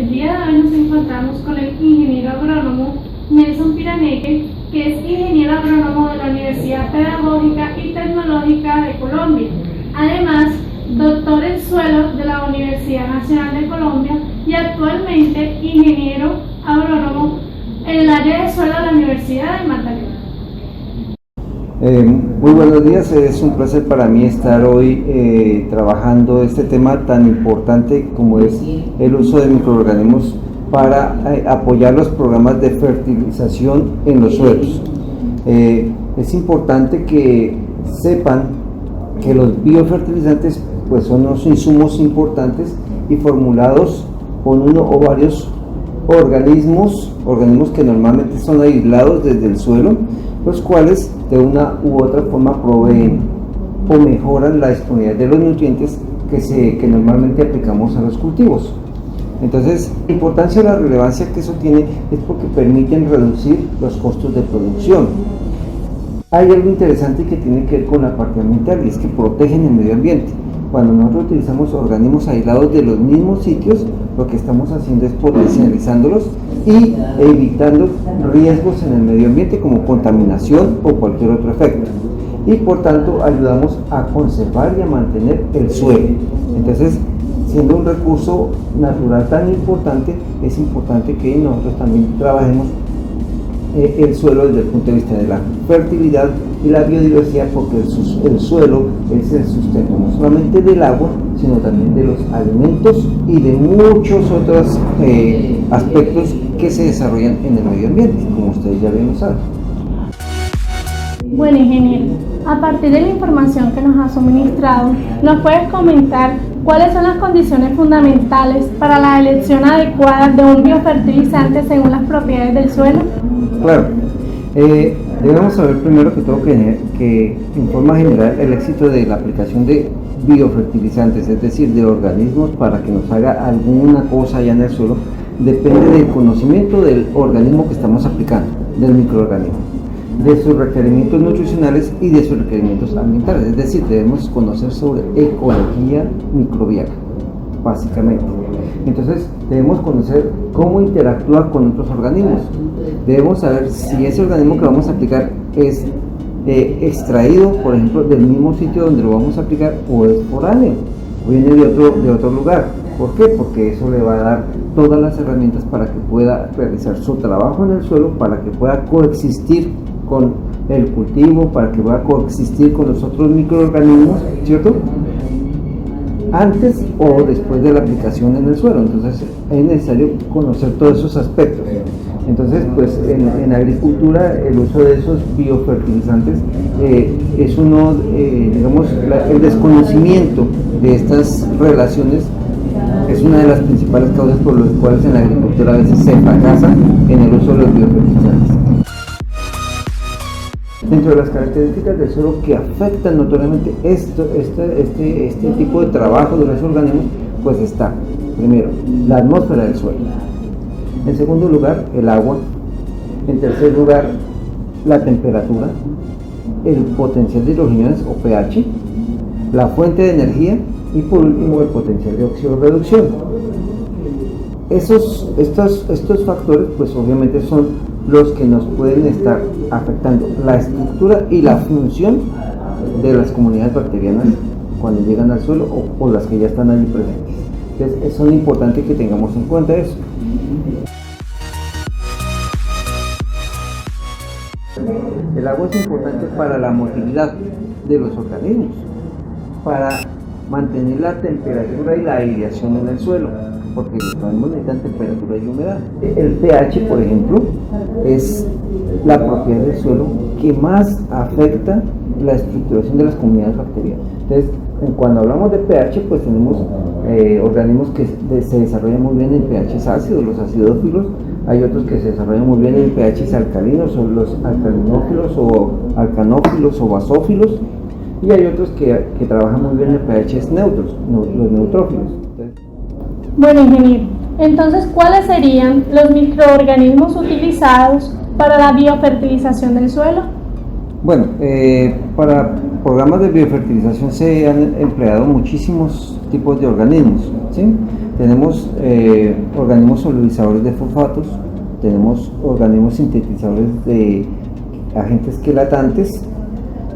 El día de hoy nos encontramos con el ingeniero agrónomo Nelson Piraneque, que es ingeniero agrónomo de la Universidad Pedagógica y Tecnológica de Colombia. Además, doctor en suelo de la Universidad Nacional de Colombia y actualmente ingeniero agrónomo en el área de suelo de la Universidad de Magdalena. Muy buenos días, es un placer para mí estar hoy trabajando este tema tan importante como es el uso de microorganismos para apoyar los programas de fertilización en los suelos. Es importante que sepan que los biofertilizantes pues son unos insumos importantes y formulados por uno o varios organismos que normalmente son aislados desde el suelo, los cuales de una u otra forma proveen o mejoran la disponibilidad de los nutrientes que normalmente aplicamos a los cultivos. Entonces, la importancia o la relevancia que eso tiene es porque permiten reducir los costos de producción. Hay algo interesante que tiene que ver con la parte ambiental, y es que protegen el medio ambiente. Cuando nosotros utilizamos organismos aislados de los mismos sitios, lo que estamos haciendo es potencializándolos y evitando riesgos en el medio ambiente como contaminación o cualquier otro efecto. Y por tanto ayudamos a conservar y a mantener el suelo. Entonces, siendo un recurso natural tan importante, es importante que nosotros también trabajemos el suelo desde el punto de vista de la fertilidad y la biodiversidad, porque el suelo es el sustento no solamente del agua, sino también de los alimentos y de muchos otros aspectos que se desarrollan en el medio ambiente, como ustedes ya bien lo saben. Bueno, ingeniero, a partir de la información que nos ha suministrado, ¿nos puedes comentar cuáles son las condiciones fundamentales para la elección adecuada de un biofertilizante según las propiedades del suelo? Claro, debemos saber primero que todo que en forma general el éxito de la aplicación de biofertilizantes, es decir, de organismos para que nos haga alguna cosa allá en el suelo, depende del conocimiento del organismo que estamos aplicando, del microorganismo, de sus requerimientos nutricionales y de sus requerimientos ambientales. Es decir, debemos conocer sobre ecología microbiana, básicamente. Entonces, debemos conocer cómo interactúa con otros organismos. Debemos saber si ese organismo que vamos a aplicar es extraído, por ejemplo, del mismo sitio donde lo vamos a aplicar, o es foráneo, o viene de otro lugar. ¿Por qué? Porque eso le va a dar todas las herramientas para que pueda realizar su trabajo en el suelo, para que pueda coexistir con el cultivo, para que pueda coexistir con los otros microorganismos, ¿cierto?, antes o después de la aplicación en el suelo. Entonces es necesario conocer todos esos aspectos. Entonces, pues en agricultura el uso de esos biofertilizantes es uno, el desconocimiento de estas relaciones es una de las principales causas por las cuales en la agricultura a veces se fracasa en el uso de los biofertilizantes. Dentro de las características del suelo que afectan notoriamente este tipo de trabajo de los organismos, pues está, primero, la atmósfera del suelo. En segundo lugar, el agua. En tercer lugar, la temperatura, el potencial de hidrogeniones o pH, la fuente de energía y por último el potencial de oxidorreducción. Estos factores pues obviamente son los que nos pueden estar afectando la estructura y la función de las comunidades bacterianas cuando llegan al suelo o las que ya están allí presentes. Entonces es importante que tengamos en cuenta eso. El agua es importante para la motilidad de los organismos, para mantener la temperatura y la aireación en el suelo, porque los organismos necesitan temperatura y humedad. El pH, por ejemplo, es la propiedad del suelo que más afecta la estructuración de las comunidades bacterianas. Entonces, cuando hablamos de pH, pues tenemos organismos que se desarrollan muy bien en pHs ácidos, los acidófilos. Hay otros que se desarrollan muy bien en pHs alcalinos, o los alcalinófilos o alcanófilos o basófilos, y hay otros que trabajan muy bien en pHs neutros, los neutrófilos. Bueno, ingeniero, entonces, ¿cuáles serían los microorganismos utilizados para la biofertilización del suelo? Bueno, para programas de biofertilización se han empleado muchísimos tipos de organismos, ¿sí? Tenemos organismos solubilizadores de fosfatos, tenemos organismos sintetizadores de agentes quelatantes,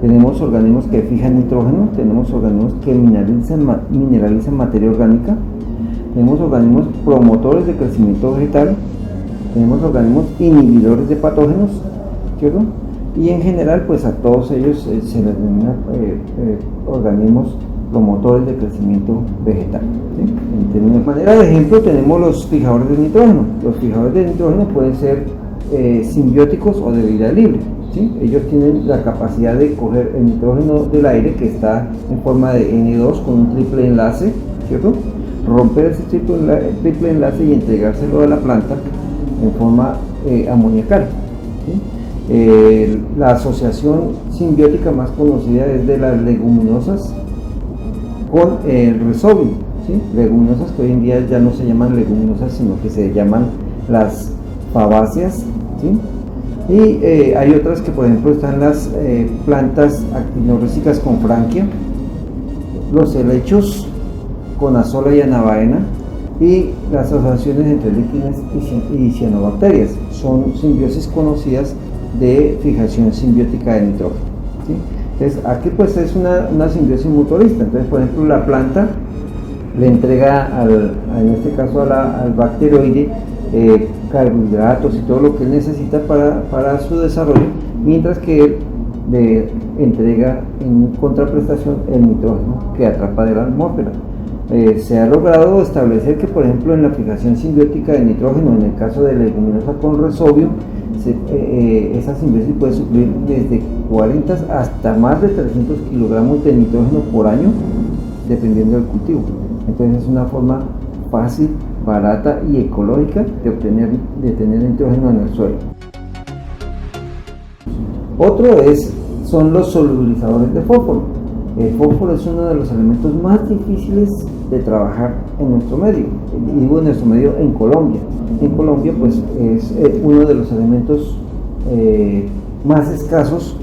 tenemos organismos que fijan nitrógeno, tenemos organismos que mineralizan materia orgánica, tenemos organismos promotores de crecimiento vegetal, tenemos organismos inhibidores de patógenos, ¿cierto? Y en general, pues a todos ellos se les denomina organismos promotores de crecimiento vegetal, ¿sí? De manera de ejemplo, tenemos los fijadores de nitrógeno. Los fijadores de nitrógeno pueden ser simbióticos o de vida libre, ¿sí? Ellos tienen la capacidad de coger el nitrógeno del aire, que está en forma de N2 con un triple enlace, ¿cierto? Romper ese triple enlace y entregárselo a la planta en forma amoniacal, ¿sí? La asociación simbiótica más conocida es de las leguminosas con el resobio, ¿sí? Leguminosas que hoy en día ya no se llaman leguminosas, sino que se llaman las fabáceas, ¿sí? Y hay otras que, por ejemplo, están las plantas actinorrísticas con franquia, los helechos con azola y anabaena, y las asociaciones entre líquenes y cianobacterias. Son simbiosis conocidas de fijación simbiótica de nitrógeno, ¿sí? Entonces aquí pues es una simbiosis mutualista. Entonces, por ejemplo, la planta le entrega en este caso al bacteroide carbohidratos y todo lo que él necesita para su desarrollo, mientras que él le entrega en contraprestación el nitrógeno que atrapa de la atmósfera. Se ha logrado establecer que, por ejemplo, en la fijación simbiótica de nitrógeno, en el caso de leguminosa con resobio, esa simbiosis puede suplir desde 40 hasta más de 300 kilogramos de nitrógeno por año, dependiendo del cultivo. Entonces es una forma fácil, barata y ecológica de tener nitrógeno en el suelo. Otro son los solubilizadores de fósforo. El fósforo es uno de los elementos más difíciles de trabajar en nuestro medio, y digo en nuestro medio en Colombia. En Colombia pues es uno de los elementos más escasos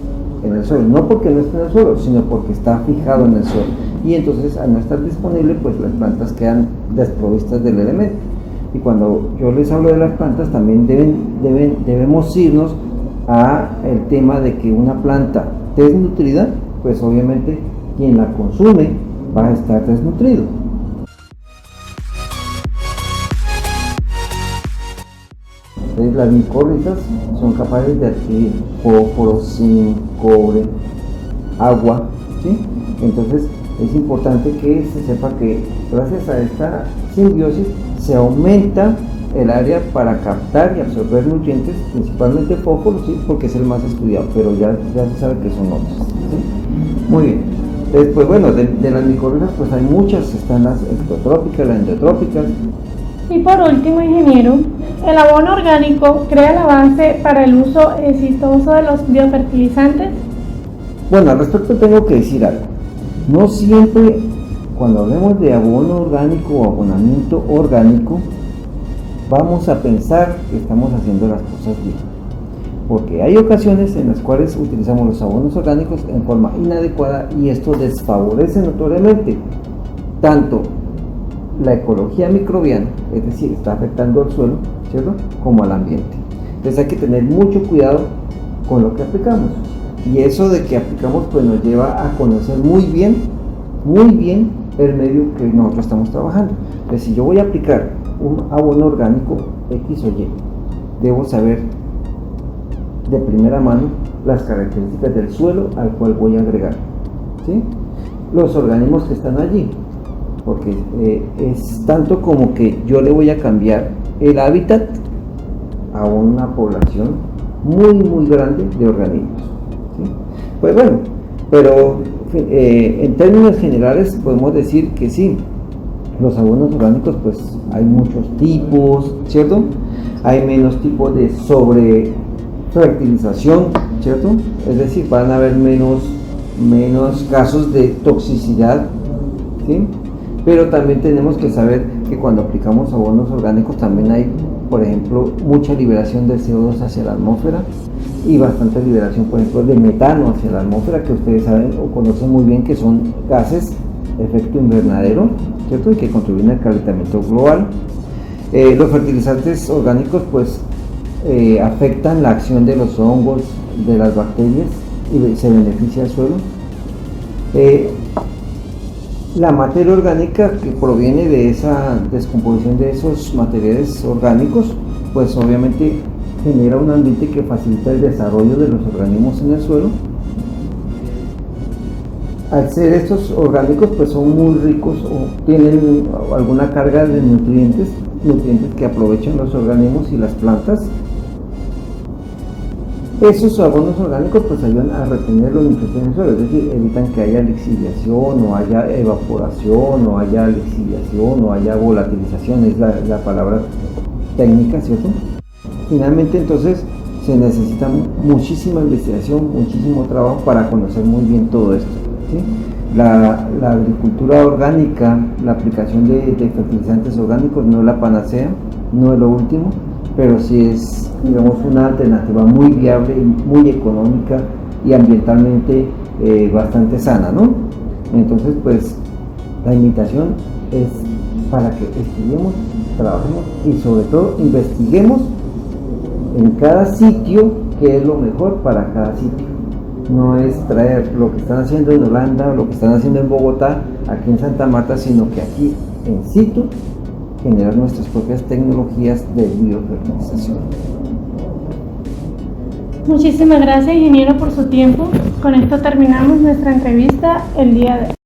en el suelo, no porque no esté en el suelo, sino porque está fijado en el suelo, y entonces al no estar disponible pues las plantas quedan desprovistas del elemento. Y cuando yo les hablo de las plantas, también debemos irnos a el tema de que una planta desnutrida, pues obviamente quien la consume va a estar desnutrido. Entonces, las micorrizas son capaces de adquirir fósforo, zinc, cobre, agua, ¿sí? Entonces es importante que se sepa que gracias a esta simbiosis se aumenta el área para captar y absorber nutrientes, principalmente fósforo, ¿sí? Porque es el más estudiado, pero ya se sabe que son otros, ¿sí? Muy bien. Después, bueno, de las micorrizas pues hay muchas, están las ectotrópicas, las endotrópicas. Y por último, ingeniero, el abono orgánico crea la base para el uso exitoso de los biofertilizantes. Bueno, al respecto tengo que decir algo. No siempre, cuando hablemos de abono orgánico o abonamiento orgánico, vamos a pensar que estamos haciendo las cosas bien, porque hay ocasiones en las cuales utilizamos los abonos orgánicos en forma inadecuada, y esto desfavorece notoriamente tanto la ecología microbiana, es decir, está afectando al suelo, ¿cierto?, como al ambiente. Entonces hay que tener mucho cuidado con lo que aplicamos, y eso de que aplicamos pues nos lleva a conocer muy bien el medio que nosotros estamos trabajando. Entonces, si yo voy a aplicar un abono orgánico X o Y, debo saber de primera mano las características del suelo al cual voy a agregar, ¿sí?, los organismos que están allí, porque es tanto como que yo le voy a cambiar el hábitat a una población muy grande de organismos, ¿sí? Pues bueno, pero en términos generales podemos decir que sí, los abonos orgánicos pues hay muchos tipos, ¿cierto? Hay menos tipos de sobrefertilización, ¿cierto? Es decir, van a haber menos casos de toxicidad, ¿sí? Pero también tenemos que saber que cuando aplicamos abonos orgánicos también hay, por ejemplo, mucha liberación de CO2 hacia la atmósfera, y bastante liberación, por ejemplo, de metano hacia la atmósfera, que ustedes saben o conocen muy bien que son gases efecto invernadero, ¿cierto? Y que contribuyen al calentamiento global. Los fertilizantes orgánicos pues afectan la acción de los hongos, de las bacterias y se beneficia el suelo. La materia orgánica que proviene de esa descomposición de esos materiales orgánicos pues obviamente genera un ambiente que facilita el desarrollo de los organismos en el suelo. Al ser estos orgánicos pues son muy ricos o tienen alguna carga de nutrientes que aprovechan los organismos y las plantas. Esos abonos orgánicos pues ayudan a retener los nutrientes en el suelo, es decir, evitan que haya lixiviación o haya evaporación o haya lixiviación o haya volatilización, es la palabra técnica, ¿cierto? Finalmente entonces se necesita muchísima investigación, muchísimo trabajo para conocer muy bien todo esto, ¿sí? La agricultura orgánica, la aplicación de fertilizantes orgánicos no es la panacea, no es lo último, pero sí es, digamos, una alternativa muy viable, muy económica y ambientalmente bastante sana, ¿no? Entonces, pues, la invitación es para que estudiemos, trabajemos y sobre todo investiguemos en cada sitio qué es lo mejor para cada sitio. No es traer lo que están haciendo en Holanda o lo que están haciendo en Bogotá, aquí en Santa Marta, sino que aquí en situ generar nuestras propias tecnologías de biofertilización. Muchísimas gracias, ingeniero, por su tiempo. Con esto terminamos nuestra entrevista el día de hoy.